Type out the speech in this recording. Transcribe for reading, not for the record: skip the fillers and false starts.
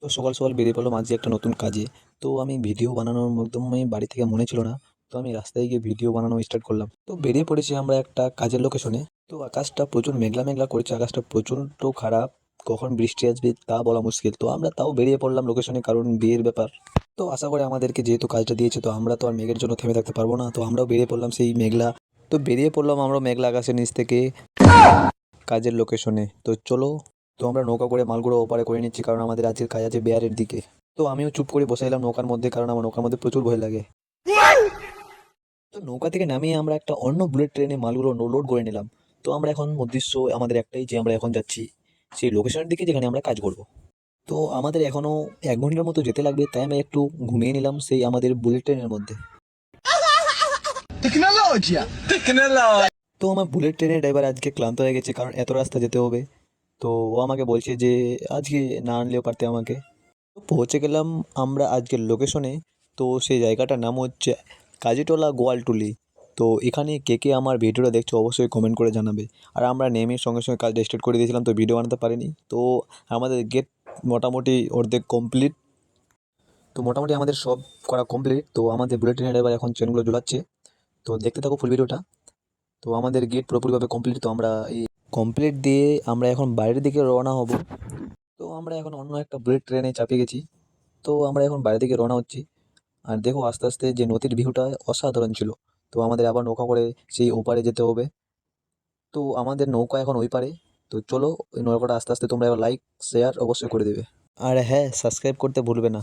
তো সকাল সকাল বেরিয়ে পড়লাম আজকে একটা নতুন কাজে। তো আমি ভিডিও বানানোর মাধ্যমে বাড়ি থেকে মনে ছিল না। তো আমি রাস্তায় গিয়ে ভিডিও বানানো স্টার্ট করলাম। তো বেরিয়ে পড়েছি আমরা একটা কাজের লোকেশনে। তো আকাশটা প্রচুর মেঘলা মেঘলা করছে, আকাশটা প্রচণ্ড খারাপ। কখন বৃষ্টি আসবে তা বলা মুশকিল। তো আমরা তাও বেরিয়ে পড়লাম লোকেশনে, কারণ বিয়ের ব্যাপার। তো আশা করি আমাদেরকে যেহেতু কাজটা দিয়েছে, তো আমরা তো আর মেঘের জন্য থেমে থাকতে পারবো না। তো আমরাও বেরিয়ে পড়লাম সেই মেঘলা। তো বেরিয়ে পড়লাম আমরা মেঘলা আকাশের নিচ থেকে কাজের লোকেশনে। তো চলো, তো আমরা নৌকা করে মালগুলো ওপারে করে নিচ্ছি, কারণ আমাদের আজকের কাজ আছে বেয়ারের দিকে। তো আমিও চুপ করে বসে এলাম নৌকার মধ্যে, কারণ আমার নৌকার মধ্যে প্রচুর ভয় লাগে। তো নৌকা থেকে নামিয়ে আমরা একটা অন্য বুলেট ট্রেনে মালগুলো লোড করে নিলাম। তো আমরা এখন উদ্দেশ্য আমাদের একটাই, যে আমরা এখন যাচ্ছি সেই লোকেশনের দিকে যেখানে আমরা কাজ করব। তো আমাদের এখনো 1 ঘন্টার মতো যেতে লাগবে, তাই আমি একটু ঘুমিয়ে নিলাম সেই আমাদের বুলেট ট্রেনের মধ্যে। তো আমার বুলেট ট্রেনের ড্রাইভার আজকে ক্লান্ত হয়ে গেছে, কারণ এত রাস্তা যেতে হবে। তো ও আমাকে বলছে যে আজকে না আনলেও পারতে আমাকে। তো পৌঁছে গেলাম আমরা আজকের লোকেশনে। তো সেই জায়গাটার নাম হচ্ছে কাজীটোলা গোয়ালটুলি। তো এখানে কে কে আমার ভিডিওটা দেখছো অবশ্যই কমেন্ট করে জানাবে। আর আমরা নেমে সঙ্গে সঙ্গে কাজটা স্টার্ট করে দিয়েছিলাম, তো ভিডিও বানাতে পারিনি। তো আমাদের গেট মোটামুটি অর্ধেক কমপ্লিট। তো মোটামুটি আমাদের সব করা কমপ্লিট। তো আমাদের বুলেট ট্রেনের ড্রাইভার এখন চেনগুলো ঝুলাচ্ছে। তো দেখতে থাকো ফুল ভিডিওটা। তো আমাদের গেট পুরোপুরিভাবে কমপ্লিট। তো আমরা এই কমপ্লিট দিয়ে আমরা এখন বাইরের দিকে রওনা হব। তো আমরা এখন অন্য একটা বুলেট ট্রেনে চাপে গেছি। তো আমরা এখন বাইরের দিকে রওনা হচ্ছি। আর দেখো আস্তে আস্তে যে নদীর ভিউটা অসাধারণ ছিল। তো আমাদের আবার নৌকা করে সেই ওপারে যেতে হবে। তো আমাদের নৌকা এখন ওই পারে। তো চলো, ওই নৌকাটা আস্তে আস্তে তোমরা এবার লাইক শেয়ার অবশ্যই করে দেবে। আর হ্যাঁ, সাবস্ক্রাইব করতে ভুলবে না।